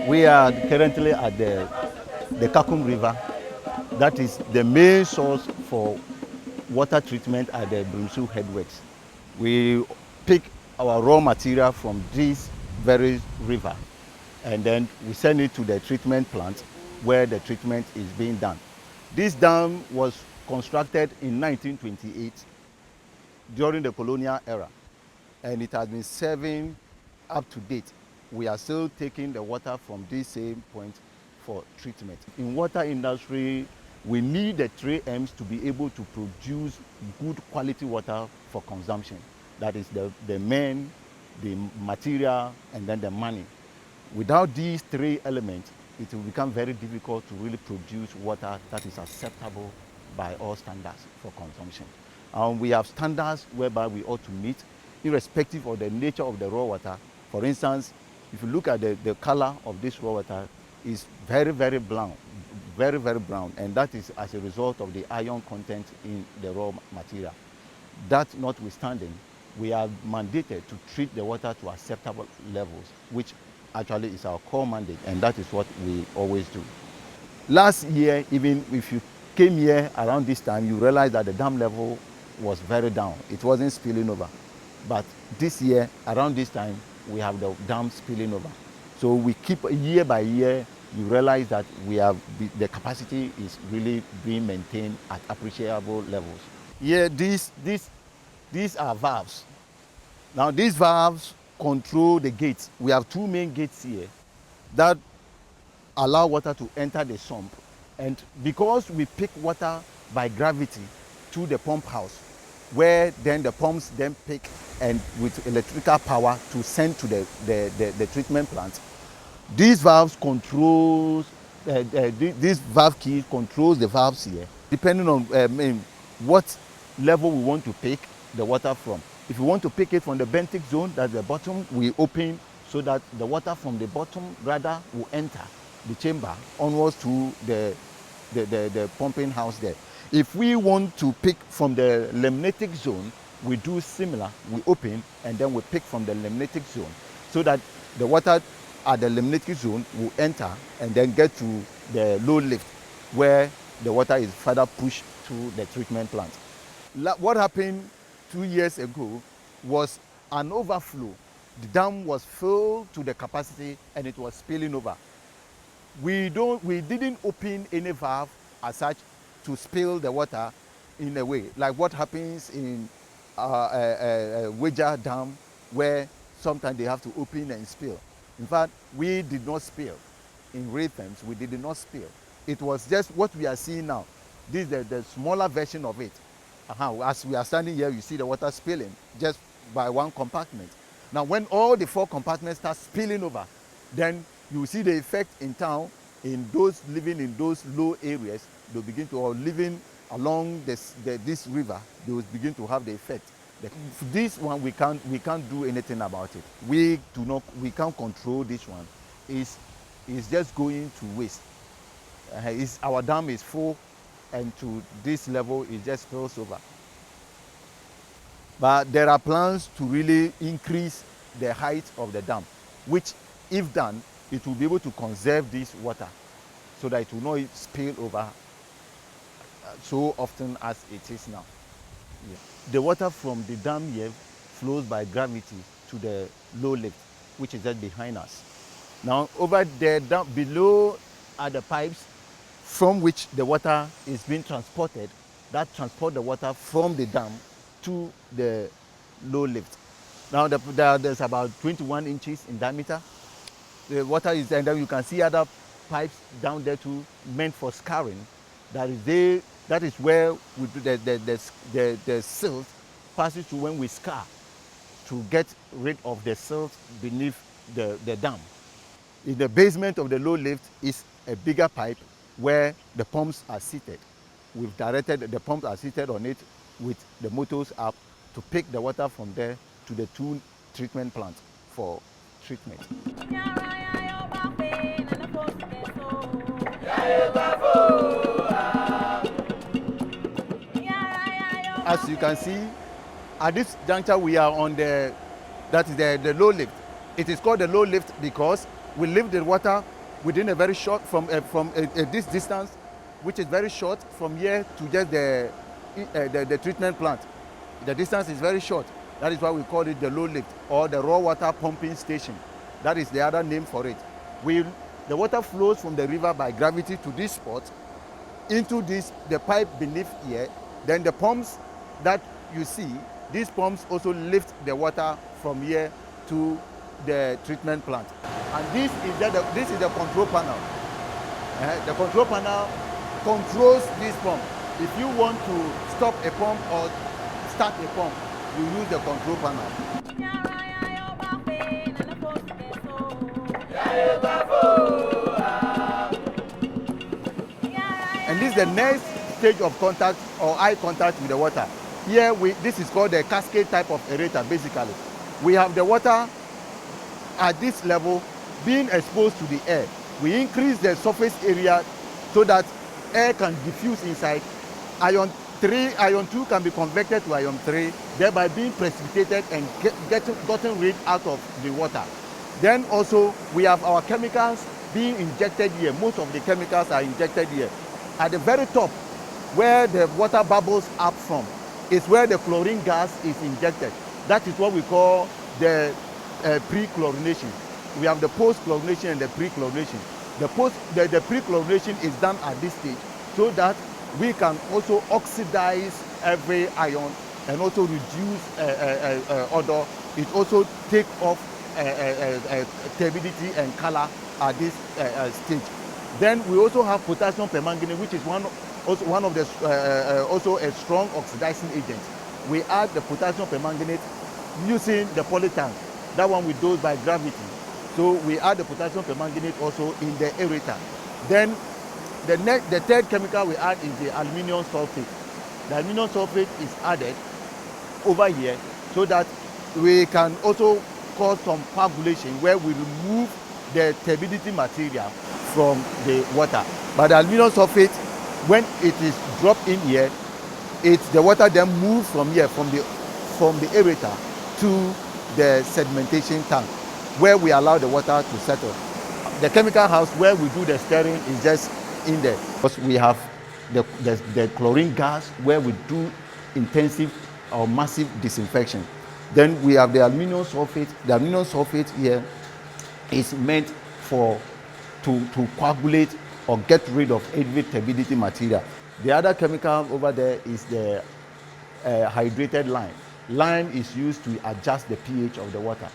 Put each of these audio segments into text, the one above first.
We are currently at the Kakum River. That is the main source for water treatment at the Brimsu headworks. We pick our raw material from this very river, and then we send it to the treatment plant where the treatment is being done. This dam was constructed in 1928 during the colonial era, and it has been serving up to date. We are still taking the water from this same point for treatment. In water industry, we need the 3Ms to be able to produce good quality water for consumption. That is the men, the material, and then the money. Without these three elements, it will become very difficult to really produce water that is acceptable by all standards for consumption. We have standards whereby we ought to meet, irrespective of the nature of the raw water. For instance, if you look at the color of this raw water, is very, very brown, very, very brown, and that is as a result of the iron content in the raw material. That notwithstanding, we are mandated to treat the water to acceptable levels, which actually is our core mandate, and that is what we always do. Last year, even if you came here around this time, you realize that the dam level was very down. It wasn't spilling over. But this year, around this time, we have the dam spilling over. So we keep year by year, you realize that the capacity is really being maintained at appreciable levels. Yeah, these are valves. Now these valves control the gates. We have two main gates here that allow water to enter the sump. And because we pick water by gravity to the pump house, where then the pumps then pick and with electrical power to send to the treatment plant, these valves controls, this valve key controls the valves here, depending on what level we want to pick the water from. If we want to pick it from the benthic zone, that's the bottom, we open so that the water from the bottom rather will enter the chamber onwards to the pumping house there. If we want to pick from the limnatic zone, we do similar. We open and then we pick from the limnatic zone so that the water at the limnatic zone will enter and then get to the low lift where the water is further pushed to the treatment plant. What happened 2 years ago was an overflow. The dam was filled to the capacity and it was spilling over. We didn't open any valve as such to spill the water in a way, like what happens in Wager Dam, where sometimes they have to open and spill. In fact, we did not spill. In Rhythms, we did not spill. It was just what we are seeing now. This is the smaller version of it. As we are standing here, you see the water spilling just by one compartment. Now, when all the 4 compartments start spilling over, then you see the effect in town. In those living in those low areas, they'll begin to, or living along this river, they will begin to have the effect. This one, we can't do anything about it. We can't control this one. It's just going to waste. Our dam is full, and to this level, it just spills over. But there are plans to really increase the height of the dam, which, if done, it will be able to conserve this water so that it will not spill over so often as it is now. Yeah. The water from the dam here flows by gravity to the low lift, which is just behind us. Now, over there, down below are the pipes from which the water is being transported, that transport the water from the dam to the low lift. Now, there's about 21 inches in diameter. The water is there, and then you can see other pipes down there too, meant for scouring. That is where we do the silt passes through when we scour to get rid of the silt beneath the dam. In the basement of the low lift is a bigger pipe where the pumps are seated. we've directed, the pumps are seated on it with the motors up to pick the water from there to the 2 treatment plants for treatment. As you can see, at this juncture we are on the low lift. It is called the low lift because we lift the water within a very short, from this distance, which is very short from here to just the treatment plant. The distance is very short. That is why we call it the low lift or the raw water pumping station. That is the other name for it. The water flows from the river by gravity to this spot into the pipe beneath here. Then the pumps that you see, these pumps also lift the water from here to the treatment plant. And this is the control panel. The control panel controls this pump. If you want to stop a pump or start a pump, you use the control panel. And this is the next stage of contact or eye contact with the water. Here, this is called the cascade type of aerator, basically. We have the water at this level being exposed to the air. We increase the surface area so that air can diffuse inside. Ion 2 can be converted to ion 3, thereby being precipitated and gotten rid out of the water. Then also, we have our chemicals being injected here. Most of the chemicals are injected here. At the very top, where the water bubbles up from, is where the chlorine gas is injected. That is what we call the pre-chlorination. We have the post-chlorination and the pre-chlorination. The pre-chlorination is done at this stage so that we can also oxidize every ion and also reduce odor. It also take off turbidity and color at this stage. Then we also have potassium permanganate, which is one of the also a strong oxidizing agent. We add the potassium permanganate using the polytank. That one we dose by gravity. So we add the potassium permanganate also in the aerator. Then the third chemical we add is the aluminium sulfate. The aluminium sulfate is added over here so that we can also cause some coagulation where we remove the turbidity material from the water. But the aluminium sulfate, when it is dropped in here, the water then moves from here, from the aerator to the sedimentation tank, where we allow the water to settle. The chemical house where we do the stirring is just in there. Because we have the chlorine gas where we do intensive or massive disinfection. Then we have the aluminum sulfate. The aluminum sulfate here is meant to coagulate or get rid of heavy turbidity material. The other chemical over there is the hydrated lime. Lime is used to adjust the pH of the water.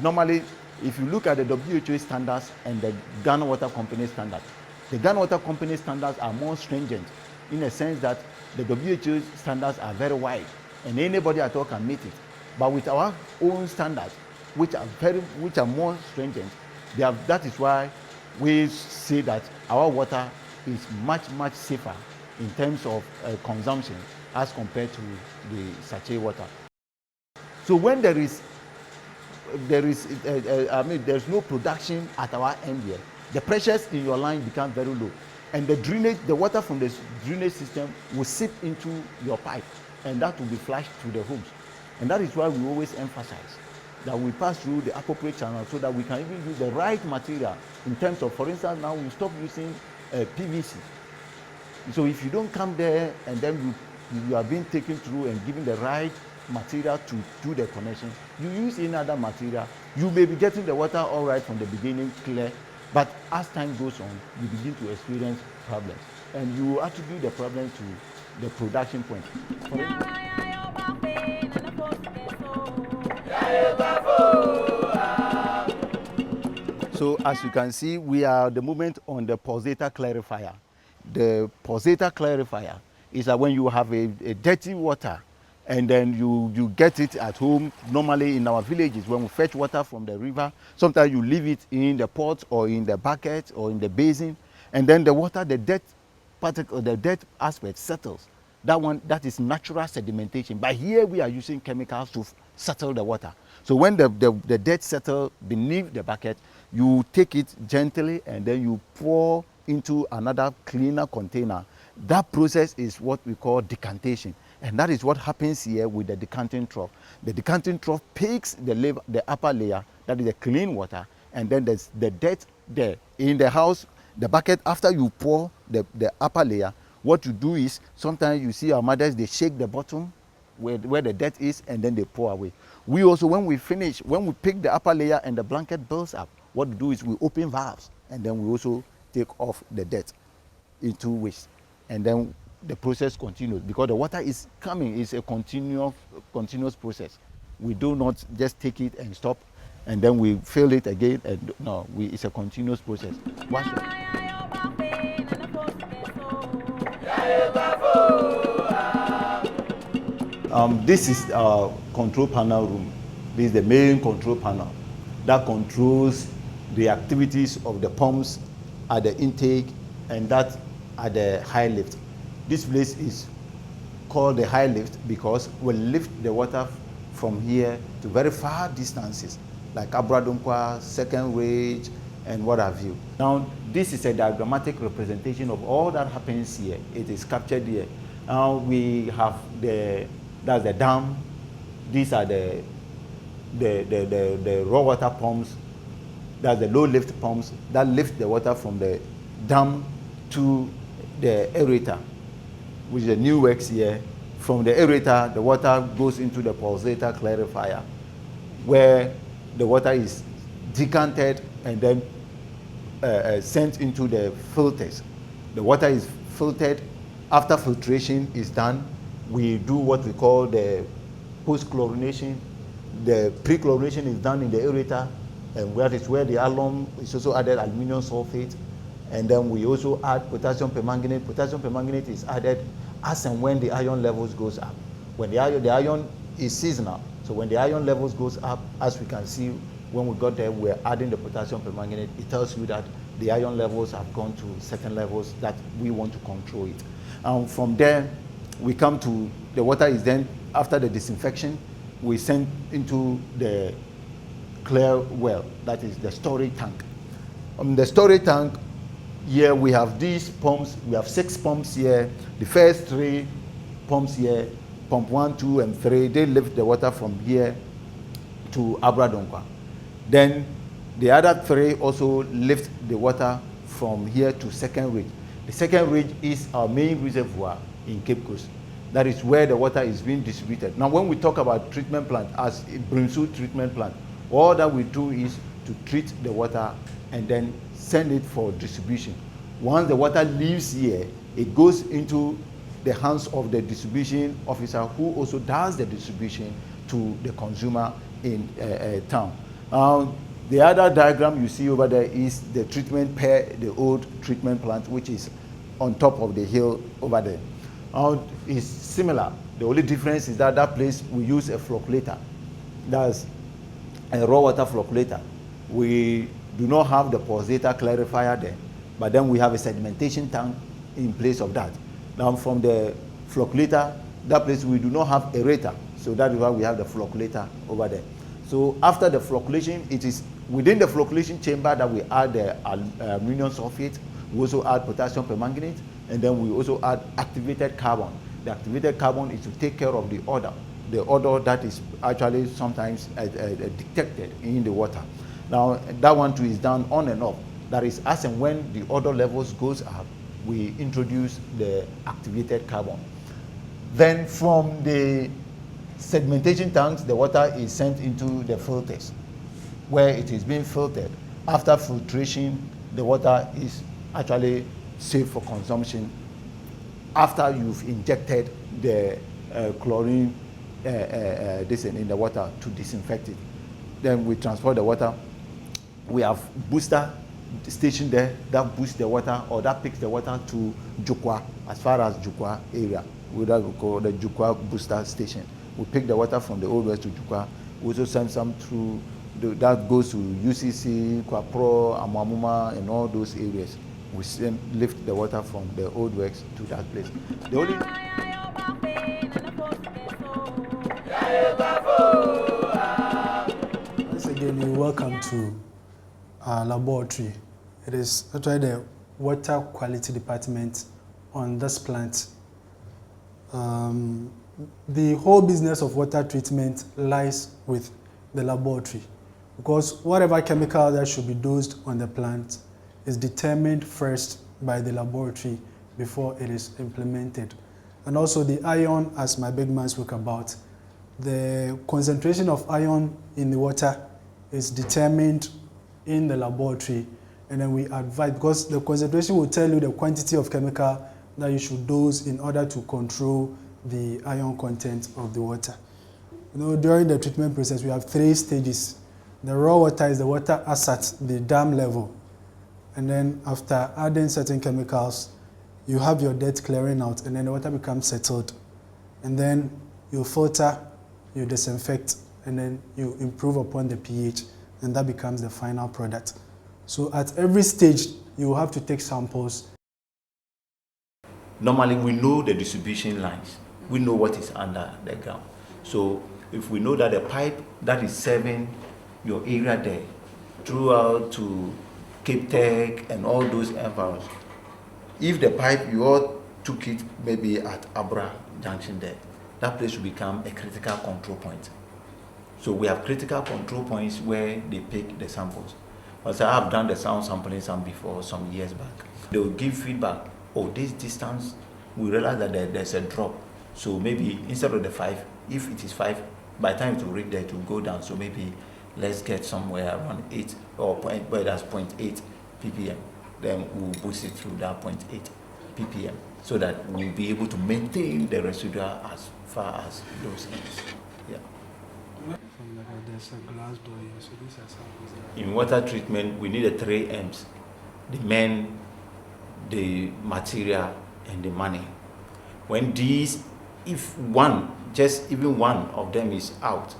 Normally, if you look at the WHO standards and the Ghana Water Company standards, the Ghana Water Company standards are more stringent in a sense that the WHO standards are very wide and anybody at all can meet it. But with our own standards, which are more stringent, that is why we say that our water is much, much safer in terms of consumption as compared to the sachet water. So when there's no production at our end here, the pressures in your line become very low, and the water from the drainage system will seep into your pipe, and that will be flushed to the homes. And that is why we always emphasize that we pass through the appropriate channel so that we can even use the right material in terms of, for instance, now we stop using PVC. So if you don't come there and then you are being taken through and given the right material to do the connection, you use any other material, you may be getting the water all right from the beginning, clear, but as time goes on, you begin to experience problems. And you attribute the problem to the production point. So as you can see, we are at the moment on the pulsator clarifier. The pulsator clarifier is that when you have a dirty water and then you get it at home, normally in our villages, when we fetch water from the river, sometimes you leave it in the pot or in the bucket or in the basin, and then the water, the dirt particle, the dead aspect settles. That one, that is natural sedimentation. But here we are using chemicals to settle the water. So when the dead settle beneath the bucket, you take it gently and then you pour into another cleaner container. That process is what we call decantation. And that is what happens here with the decanting trough. The decanting trough picks the upper layer, that is the clean water, and then there's the dirt there. In the house, the bucket, after you pour the upper layer, what you do is, sometimes you see our mothers, they shake the bottom where the dirt is, and then they pour away. We also, when we finish, when we pick the upper layer and the blanket builds up, what we do is we open valves, and then we also take off the dirt into waste. And then the process continues, because the water is coming. It's a continuous process. We do not just take it and stop, and then we fill it again. And no, it's a continuous process. This is our control panel room. This is the main control panel that controls the activities of the pumps at the intake and that at the high lift. This place is called the high lift because we lift the water from here to very far distances, like Abradonkwa, Second Range, and what have you. Now, this is a diagrammatic representation of all that happens here. It is captured here. Now we have that's the dam. These are the raw water pumps. That's the low lift pumps that lift the water from the dam to the aerator, which is the new works here. From the aerator, the water goes into the pulsator clarifier, where the water is decanted and then sent into the filters. The water is filtered. After filtration is done, we do what we call the post-chlorination. The pre-chlorination is done in the aerator, and that is where the alum is also added aluminum sulfate. And then we also add potassium permanganate. Potassium permanganate is added as and when the iron levels goes up. When the iron is seasonal, so when the iron levels goes up, as we can see when we got there, we're adding the potassium permanganate. It tells you that the iron levels have gone to certain levels that we want to control it. And from there, we come to the water is then, after the disinfection, we send into the clear well, that is the storage tank. The storage tank, here we have these pumps. We have 6 pumps here. The first 3 pumps here, pump 1, 2, and 3, they lift the water from here to Abradonkwa. Then the other 3 also lift the water from here to Second Ridge. The Second Ridge is our main reservoir in Cape Coast. That is where the water is being distributed. Now, when we talk about treatment plant, as a Brimsu treatment plant, all that we do is to treat the water and then send it for distribution. Once the water leaves here, it goes into the hands of the distribution officer, who also does the distribution to the consumer in town. The other diagram you see over there is the treatment per the old treatment plant, which is on top of the hill over there. It's similar. The only difference is that that place we use a flocculator. That's a raw water flocculator. We do not have the pulsator clarifier there, but then we have a sedimentation tank in place of that. Now from the flocculator, that place we do not have aerator, so that is why we have the flocculator over there. So after the flocculation, it is within the flocculation chamber that we add the aluminum sulfate. We also add potassium permanganate, and then we also add activated carbon. The activated carbon is to take care of the odor that is actually sometimes detected in the water. Now that one too is done on and off. That is, as and when the odor levels goes up, we introduce the activated carbon. Then from the sedimentation tanks, the water is sent into the filters, where it is being filtered. After filtration, the water is actually safe for consumption after you've injected the chlorine in the water to disinfect it. Then we transport the water. We have booster station there that boosts the water, or that picks the water to Jukwa, as far as Jukwa area. We call the Jukwa booster station. We pick the water from the Old West to Jukwa. We also send some through, that goes to UCC, Kwapro, Amwamuma, and all those areas. we lift the water from the old works to that place. The only Once again, you're welcome to our laboratory. It is actually the water quality department on this plant. The whole business of water treatment lies with the laboratory, because whatever chemical that should be dosed on the plant is determined first by the laboratory before it is implemented. And also the iron, as my big man spoke about, the concentration of iron in the water is determined in the laboratory, and then we advise, because the concentration will tell you the quantity of chemical that you should dose in order to control the iron content of the water. During the treatment process, we have 3 stages. The raw water is the water as at the dam level, and then after adding certain chemicals, you have your dirt clearing out, and then the water becomes settled, and then you filter, you disinfect, and then you improve upon the pH, and that becomes the final product. So at every stage, you will have to take samples. Normally, we know the distribution lines. We know what is under the ground. So if we know that the pipe that is serving your area there, throughout to Cape Tech and all those environs, if the pipe you all took it maybe at Abra Junction there, that place will become a critical control point. So we have critical control points where they pick the samples. Because I have done the sound sampling some before, some years back. They will give feedback. Oh, this distance, we realize that there's a drop. So maybe instead of the 5, if it is 5, by the time it will reach there, it will go down. So maybe let's get somewhere around 8 or that's 0.8 ppm. Then we'll boost it through that 0.8 ppm so that we'll be able to maintain the residual as far as those ends. Yeah. There's a glass door here, so these are samples. In water treatment, we need the 3 M's: the men, the material, and the money. When these, if one, just even one of them is out,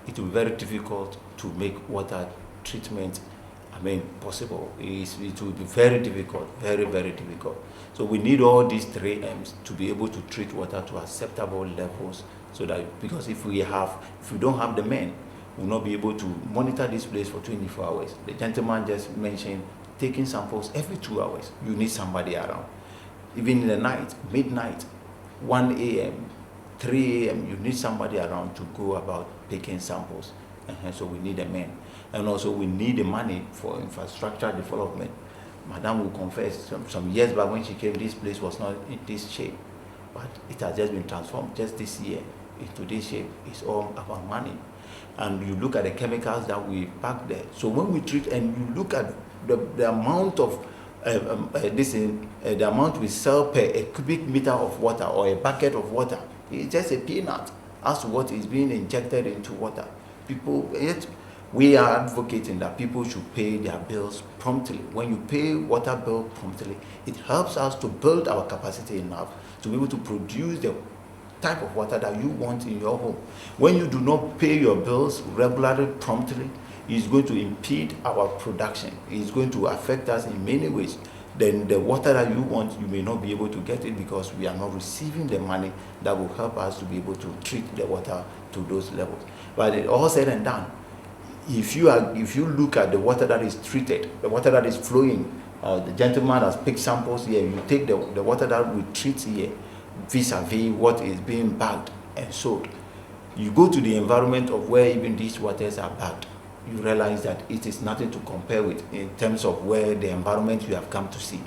it will be very difficult to make water treatment, possible. It will be very difficult, very, very difficult. So we need all these 3 M's to be able to treat water to acceptable levels, so that, because if we don't have the men, we'll not be able to monitor this place for 24 hours. The gentleman just mentioned taking samples every 2 hours. You need somebody around. Even in the night, midnight, 1 a.m., 3 a.m., you need somebody around to go about taking samples. So we need a man. And also we need the money for infrastructure development. Madam will confess, some years back when she came, this place was not in this shape. But it has just been transformed just this year into this shape. It's all about money. And you look at the chemicals that we pack there. So when we treat, and you look at the amount of the amount we sell per a cubic meter of water or a bucket of water, it's just a peanut as to what is being injected into water. We are advocating that people should pay their bills promptly. When you pay water bill promptly, it helps us to build our capacity enough to be able to produce the type of water that you want in your home. When you do not pay your bills regularly, promptly, it's going to impede our production. It's going to affect us in many ways. Then the water that you want, you may not be able to get it because we are not receiving the money that will help us to be able to treat the water to those levels. But it all said and done, if you look at the water that is treated, the water that is flowing, the gentleman has picked samples here, you take the water that we treat here, vis-a-vis what is being bagged and sold. You go to the environment of where even these waters are bagged, you realize that it is nothing to compare with in terms of where the environment you have come to see.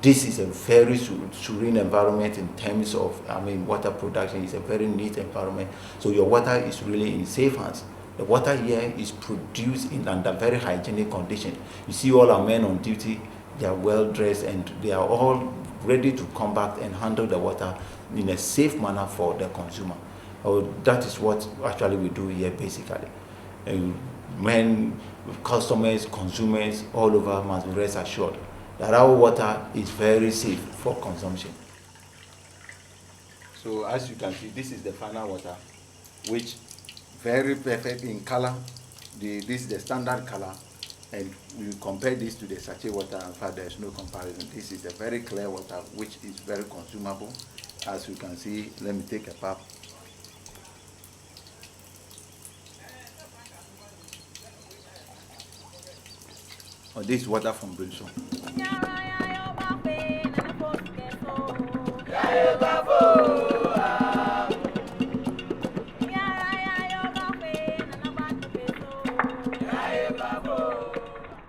This is a very serene environment in terms of, water production. It's a very neat environment. So your water is really in safe hands. The water here is produced under very hygienic conditions. You see all our men on duty, they are well dressed and they are all ready to come back and handle the water in a safe manner for the consumer. That is what actually we do here basically. Men, customers, consumers all over must be rest assured that our water is very safe for consumption. So as you can see, this is the final water, which very perfect in color. This is the standard color. And we compare this to the sachet water, in fact, there's no comparison. This is the very clear water, which is very consumable. As you can see, let me take a puff. Oh, this is water from Brimsu.